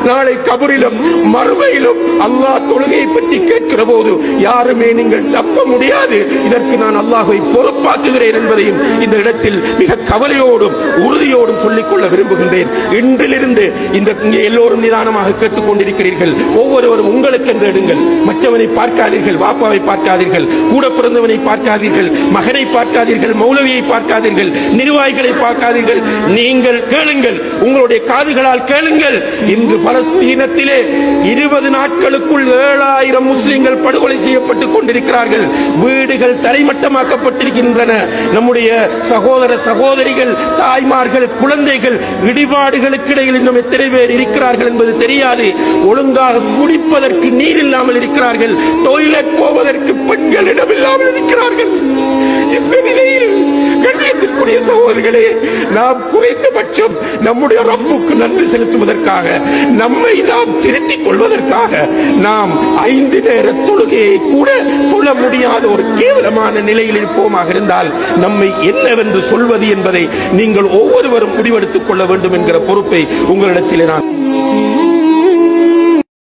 நாளை கபரிலும் மறுமையிலும் அல்லாஹ் தொழுகையை பற்றி கேட்கிற போது யாருமே நீங்கள் தப்ப முடியாது, இதற்கு நான் அல்லாஹ்வை பொறுப்பாக்குகிறேன் என்பதையும் இந்த இடத்தில் மிக கவலையோடும் உறுதியோடும் சொல்லிக்கொள்ள விரும்புகின்றேன். இன்றிலிருந்து இந்த எல்லோரும் நிதானமாக கேட்டுக் கொண்டிருக்கிறீர்கள். ஒவ்வொருவரும் உங்களுக்கு என்று எடுங்கள். மற்றவனை பார்க்காதீர்கள், வாப்பாவை பார்க்காதீர்கள், கூட பிறந்தவனை பார்க்காதீர்கள், மகனை பார்க்காதீர்கள், மௌலவியை பார்க்காதீர்கள், நிர்வாகிகளை பார்க்காதீர்கள். நீங்கள் கேளுங்கள், உங்களுடைய காதுகளால் கேளுங்கள். இன்று பலஸ்தீனத்திலே 20 நாட்களுக்குள் 7000 முஸ்லிம்கள் படுகொலை செய்யப்பட்டுக் கொண்டிருக்கிறார்கள். வீடுகள் தரைமட்டமாக்கப்பட்டிருக்கின்றன. நம்முடைய சகோதர சகோதரிகள், தாய்மார்கள், குழந்தைகள் இடிபாடுகளுக்கு இடையில் இன்னும் எத்தனை பேர் இருக்கிறார்கள் என்பது தெரியாது. ஒழுங்காக குடிப்பதற்கு நீர் இல்லாமல் இருக்கிறார்கள். டாய்லெட் போவதற்கு பெண்கள் இடமில்லாமல் இருக்கிறார்கள். இந்த நிலையில் கண்ணியத்திற்குரிய சகோதரர்களே, நாம் குறைந்தபட்சம் நம்முடைய ரப்புக்கு நன்றி செலுத்துவதற்காக, நம்மை நாம் திருத்திக் கொள்வதற்காக நாம் 5 நேர தொழுகையை கூட தொழ முடியாத ஒரு கேவலமான நிலையில் இருப்போமாக இருந்தால் நம்மை என்னவென்று சொல்வது என்பதை நீங்கள் ஒவ்வொருவரும் முடிவெடுத்துக் கொள்ள வேண்டும் என்கிற பொறுப்பை உங்களிடத்தில் நான்